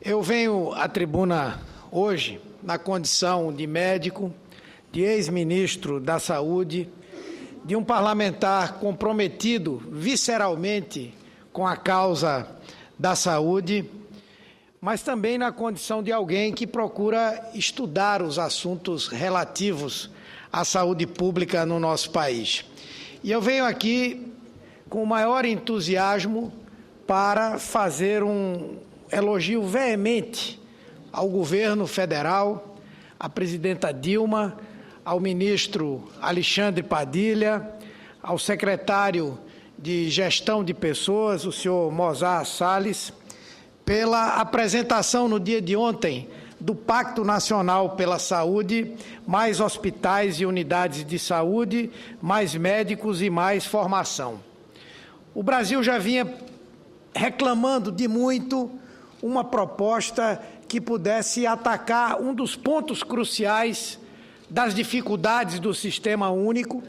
Eu venho à tribuna hoje na condição de médico, de ex-ministro da Saúde, de um parlamentar comprometido visceralmente com a causa da saúde, mas também na condição de alguém que procura estudar os assuntos relativos à saúde pública no nosso país. E eu venho aqui com o maior entusiasmo para fazer um elogio veemente ao governo federal, à presidenta Dilma, ao ministro Alexandre Padilha, ao secretário de Gestão de Pessoas, o senhor Mozar Salles, pela apresentação no dia de ontem do Pacto Nacional pela Saúde, mais hospitais e unidades de saúde, mais médicos e mais formação. O Brasil já vinha reclamando de muito uma proposta que pudesse atacar um dos pontos cruciais das dificuldades do sistema único,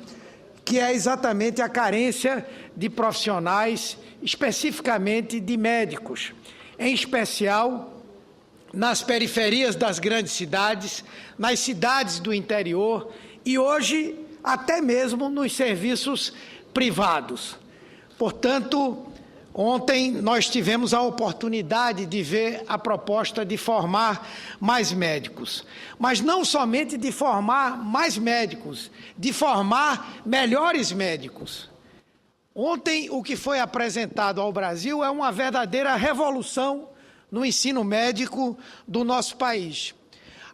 que é exatamente a carência de profissionais, especificamente de médicos, em especial nas periferias das grandes cidades, nas cidades do interior e hoje até mesmo nos serviços privados. Portanto, ontem nós tivemos a oportunidade de ver a proposta de formar mais médicos, mas não somente de formar mais médicos, de formar melhores médicos. Ontem o que foi apresentado ao Brasil é uma verdadeira revolução no ensino médico do nosso país.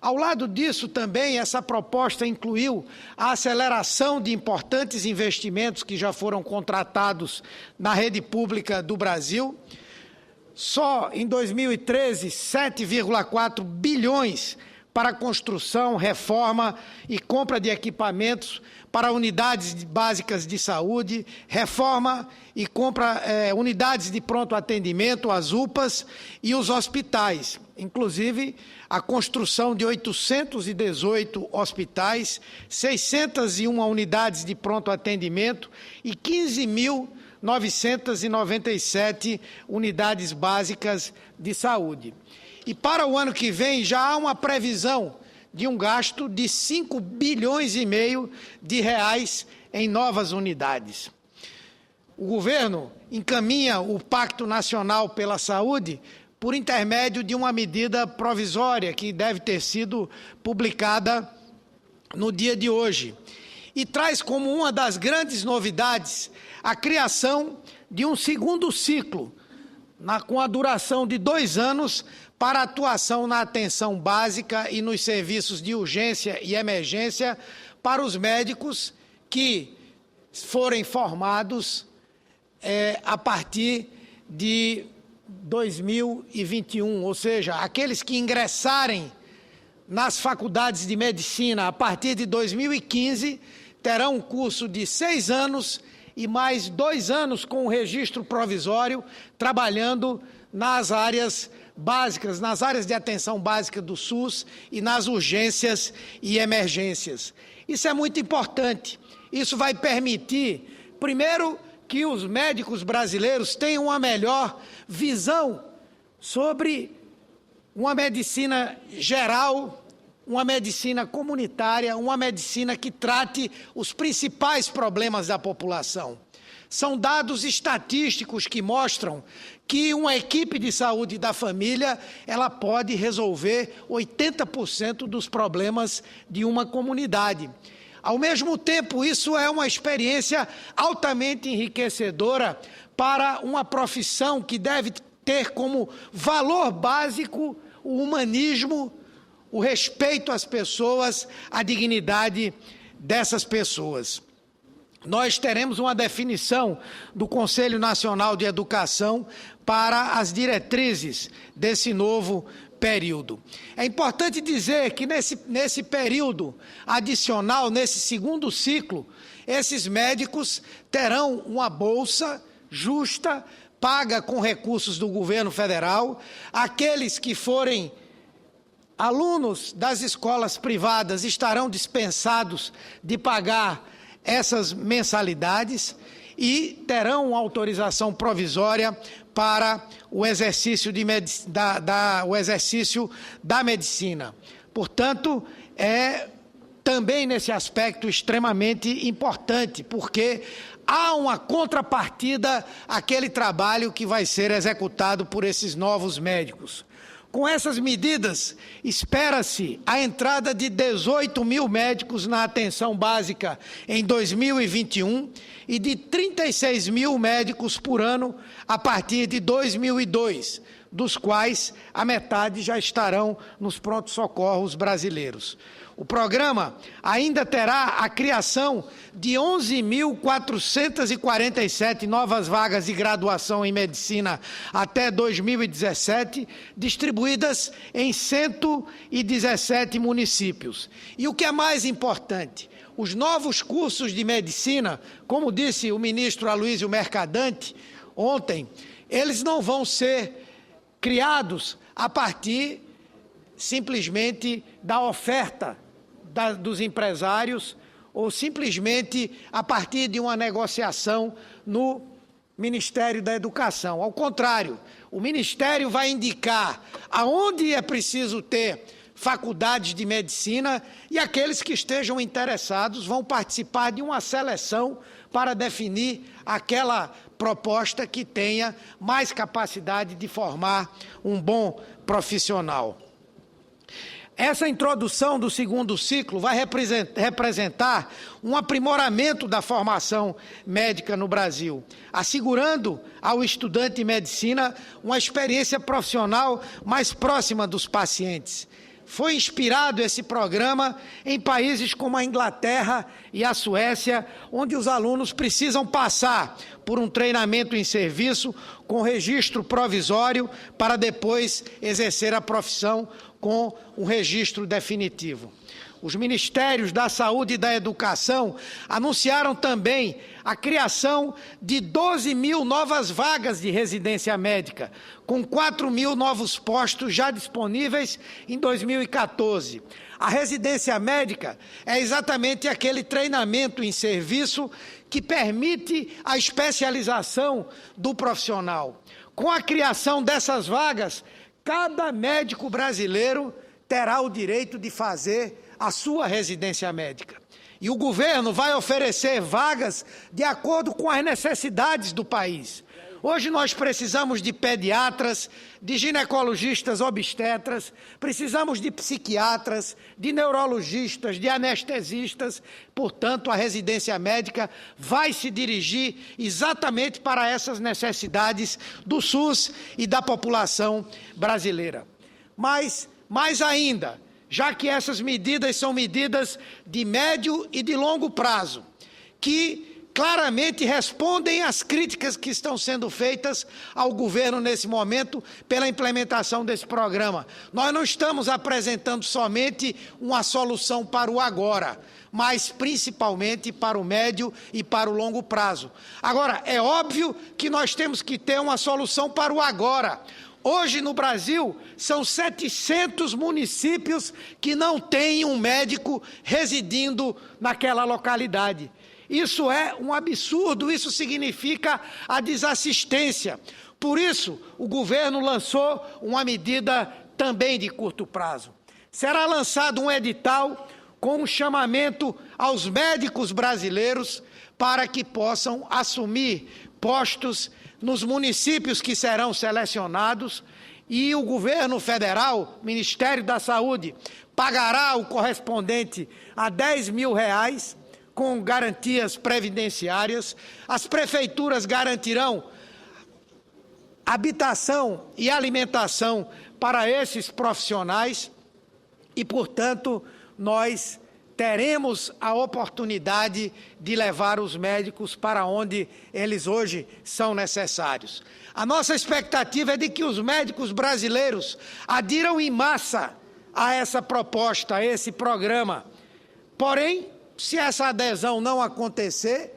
Ao lado disso também, essa proposta incluiu a aceleração de importantes investimentos que já foram contratados na rede pública do Brasil. Só em 2013, 7,4 bilhões para construção, reforma e compra de equipamentos para unidades básicas de saúde, reforma e compra unidades de pronto atendimento, as UPAs e os hospitais. Inclusive, a construção de 818 hospitais, 601 unidades de pronto atendimento e 15.997 unidades básicas de saúde. E para o ano que vem já há uma previsão de um gasto de 5 bilhões e meio de reais em novas unidades. O governo encaminha o Pacto Nacional pela Saúde por intermédio de uma medida provisória que deve ter sido publicada no dia de hoje. E traz como uma das grandes novidades a criação de um segundo ciclo, com a duração de 2 anos, para atuação na atenção básica e nos serviços de urgência e emergência para os médicos que forem formados a partir de 2021, ou seja, aqueles que ingressarem nas faculdades de medicina a partir de 2015 terão um curso de 6 anos e mais 2 anos com o registro provisório, trabalhando nas áreas básicas, nas áreas de atenção básica do SUS e nas urgências e emergências. Isso é muito importante. Isso vai permitir, primeiro, que os médicos brasileiros tenham uma melhor visão sobre uma medicina geral, uma medicina comunitária, uma medicina que trate os principais problemas da população. São dados estatísticos que mostram que uma equipe de saúde da família, ela pode resolver 80% dos problemas de uma comunidade. Ao mesmo tempo, isso é uma experiência altamente enriquecedora para uma profissão que deve ter como valor básico o humanismo, o respeito às pessoas, a dignidade dessas pessoas. Nós teremos uma definição do Conselho Nacional de Educação para as diretrizes desse novo período. É importante dizer que nesse período adicional, nesse segundo ciclo, esses médicos terão uma bolsa justa, paga com recursos do governo federal. Aqueles que forem alunos das escolas privadas estarão dispensados de pagar essas mensalidades e terão autorização provisória para o exercício, o exercício da medicina. Portanto, é também nesse aspecto extremamente importante, porque há uma contrapartida àquele trabalho que vai ser executado por esses novos médicos. Com essas medidas, espera-se a entrada de 18 mil médicos na atenção básica em 2021 e de 36 mil médicos por ano a partir de 2002, dos quais a metade já estarão nos prontos-socorros brasileiros. O programa ainda terá a criação de 11.447 novas vagas de graduação em medicina até 2017, distribuídas em 117 municípios. E o que é mais importante, os novos cursos de medicina, como disse o ministro Aloysio Mercadante ontem, eles não vão ser criados a partir simplesmente da oferta dos empresários ou simplesmente a partir de uma negociação no Ministério da Educação. Ao contrário, o Ministério vai indicar aonde é preciso ter faculdades de medicina e aqueles que estejam interessados vão participar de uma seleção para definir aquela proposta que tenha mais capacidade de formar um bom profissional. Essa introdução do segundo ciclo vai representar um aprimoramento da formação médica no Brasil, assegurando ao estudante de medicina uma experiência profissional mais próxima dos pacientes. Foi inspirado esse programa em países como a Inglaterra e a Suécia, onde os alunos precisam passar por um treinamento em serviço com registro provisório para depois exercer a profissão com um registro definitivo. Os Ministérios da Saúde e da Educação anunciaram também a criação de 12 mil novas vagas de residência médica, com 4 mil novos postos já disponíveis em 2014. A residência médica é exatamente aquele treinamento em serviço que permite a especialização do profissional. Com a criação dessas vagas, cada médico brasileiro terá o direito de fazer a sua residência médica. E o governo vai oferecer vagas de acordo com as necessidades do país. Hoje nós precisamos de pediatras, de ginecologistas obstetras, precisamos de psiquiatras, de neurologistas, de anestesistas. Portanto, a residência médica vai se dirigir exatamente para essas necessidades do SUS e da população brasileira. Mas, mais ainda, já que essas medidas são medidas de médio e de longo prazo, que claramente respondem às críticas que estão sendo feitas ao governo nesse momento pela implementação desse programa. Nós não estamos apresentando somente uma solução para o agora, mas principalmente para o médio e para o longo prazo. Agora, é óbvio que nós temos que ter uma solução para o agora. Hoje, no Brasil, são 700 municípios que não têm um médico residindo naquela localidade. Isso é um absurdo, isso significa a desassistência. Por isso, o governo lançou uma medida também de curto prazo. Será lançado um edital com um chamamento aos médicos brasileiros para que possam assumir postos nos municípios que serão selecionados e o governo federal, Ministério da Saúde, pagará o correspondente a R$10 mil, com garantias previdenciárias. As prefeituras garantirão habitação e alimentação para esses profissionais e, portanto, nós teremos a oportunidade de levar os médicos para onde eles hoje são necessários. A nossa expectativa é de que os médicos brasileiros adiram em massa a essa proposta, a esse programa. Porém, se essa adesão não acontecer,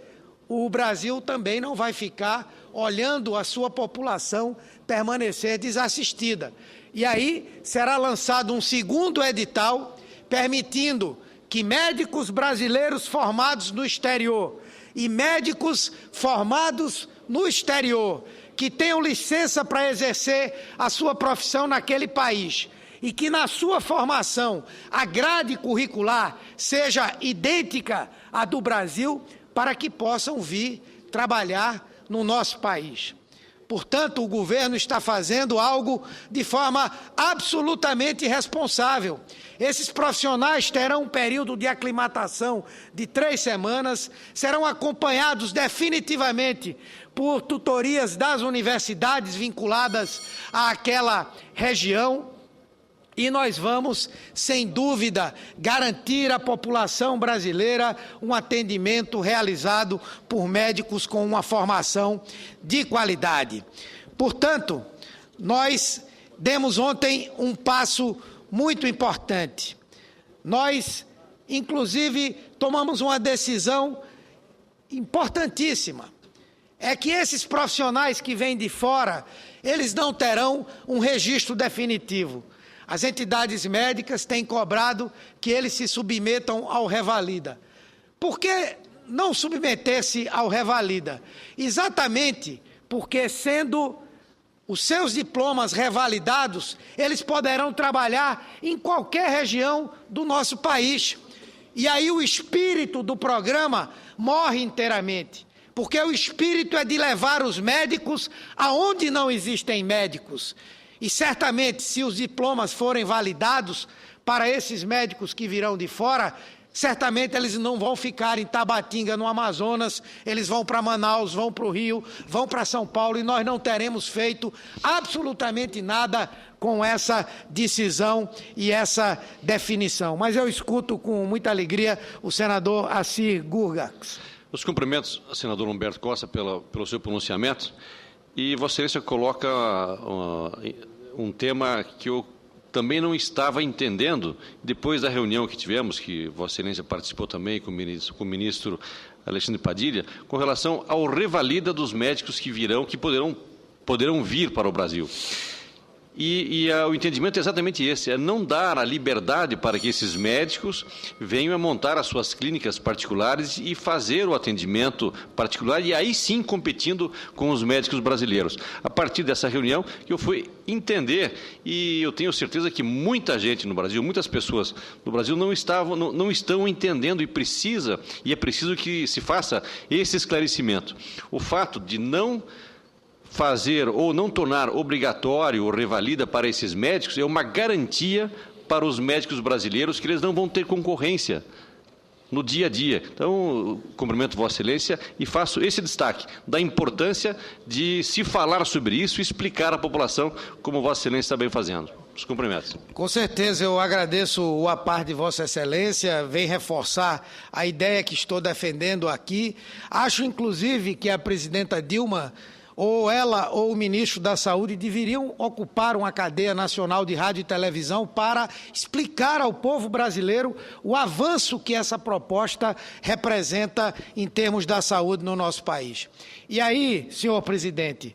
o Brasil também não vai ficar olhando a sua população permanecer desassistida. E aí será lançado um segundo edital permitindo que médicos brasileiros formados no exterior e médicos formados no exterior, que tenham licença para exercer a sua profissão naquele país e que na sua formação a grade curricular seja idêntica à do Brasil, para que possam vir trabalhar no nosso país. Portanto, o governo está fazendo algo de forma absolutamente responsável. Esses profissionais terão um período de aclimatação de 3 semanas, serão acompanhados definitivamente por tutorias das universidades vinculadas àquela região, e nós vamos, sem dúvida, garantir à população brasileira um atendimento realizado por médicos com uma formação de qualidade. Portanto, nós demos ontem um passo muito importante. Nós, inclusive, tomamos uma decisão importantíssima. É que esses profissionais que vêm de fora, eles não terão um registro definitivo. As entidades médicas têm cobrado que eles se submetam ao Revalida. Por que não submeter-se ao Revalida? Exatamente porque, sendo os seus diplomas revalidados, eles poderão trabalhar em qualquer região do nosso país. E aí o espírito do programa morre inteiramente, porque o espírito é de levar os médicos aonde não existem médicos. E certamente, se os diplomas forem validados para esses médicos que virão de fora, certamente eles não vão ficar em Tabatinga, no Amazonas, eles vão para Manaus, vão para o Rio, vão para São Paulo, e nós não teremos feito absolutamente nada com essa decisão e essa definição. Mas eu escuto com muita alegria o senador Assir Gurgax. Os cumprimentos, senador Humberto Costa, pelo seu pronunciamento. E Vossa Excelência coloca um tema que eu também não estava entendendo depois da reunião que tivemos, que Vossa Excelência participou também com o ministro Alexandre Padilha, com relação ao revalida dos médicos que virão, que poderão vir para o Brasil. O entendimento é exatamente esse, é não dar a liberdade para que esses médicos venham a montar as suas clínicas particulares e fazer o atendimento particular, e aí sim competindo com os médicos brasileiros. A partir dessa reunião que eu fui entender, e eu tenho certeza que muita gente no Brasil, muitas pessoas no Brasil não estão entendendo, e é preciso que se faça esse esclarecimento. O fato de não fazer ou não tornar obrigatório ou revalida para esses médicos é uma garantia para os médicos brasileiros que eles não vão ter concorrência no dia a dia. Então, cumprimento Vossa Excelência e faço esse destaque da importância de se falar sobre isso e explicar à população como Vossa Excelência está bem fazendo. Os cumprimentos. Com certeza, eu agradeço o apar de Vossa Excelência, vem reforçar a ideia que estou defendendo aqui. Acho, inclusive, que a presidenta Dilma, ou ela ou o ministro da Saúde, deveriam ocupar uma cadeia nacional de rádio e televisão para explicar ao povo brasileiro o avanço que essa proposta representa em termos da saúde no nosso país. E aí, senhor presidente,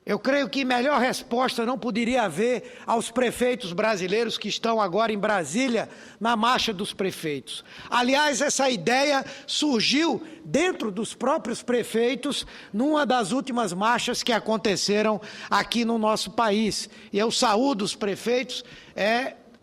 eu creio que melhor resposta não poderia haver aos prefeitos brasileiros que estão agora em Brasília, na Marcha dos Prefeitos. Aliás, essa ideia surgiu dentro dos próprios prefeitos, numa das últimas marchas que aconteceram aqui no nosso país. E eu saúdo os prefeitos,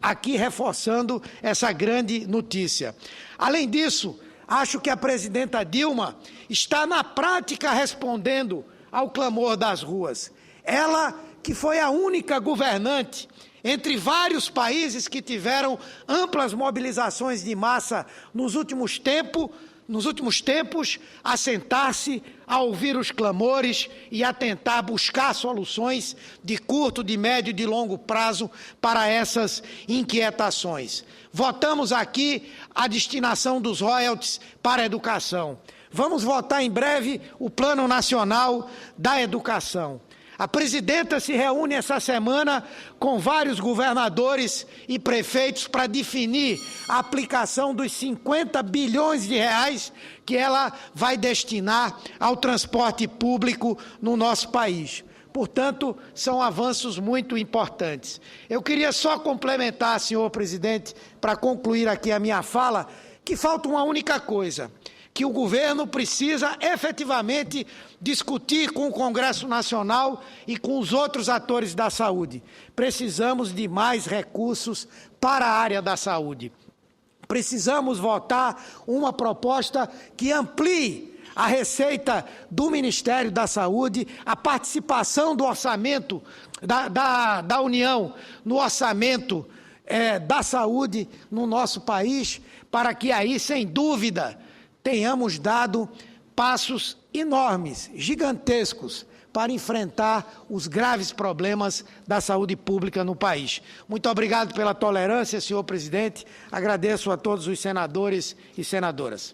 aqui reforçando essa grande notícia. Além disso, acho que a presidenta Dilma está na prática respondendo ao clamor das ruas. Ela que foi a única governante entre vários países que tiveram amplas mobilizações de massa nos últimos tempos, a sentar-se, a ouvir os clamores e a tentar buscar soluções de curto, de médio e de longo prazo para essas inquietações. Votamos aqui a destinação dos royalties para a educação. Vamos votar em breve o Plano Nacional da Educação. A presidenta se reúne essa semana com vários governadores e prefeitos para definir a aplicação dos 50 bilhões de reais que ela vai destinar ao transporte público no nosso país. Portanto, são avanços muito importantes. Eu queria só complementar, senhor presidente, para concluir aqui a minha fala, que falta uma única coisa. que o governo precisa efetivamente discutir com o Congresso Nacional e com os outros atores da saúde. Precisamos de mais recursos para a área da saúde. Precisamos votar uma proposta que amplie a receita do Ministério da Saúde, a participação do orçamento da União no orçamento da saúde no nosso país, para que aí, sem dúvida, tenhamos dado passos enormes, gigantescos, para enfrentar os graves problemas da saúde pública no país. Muito obrigado pela tolerância, senhor presidente. Agradeço a todos os senadores e senadoras.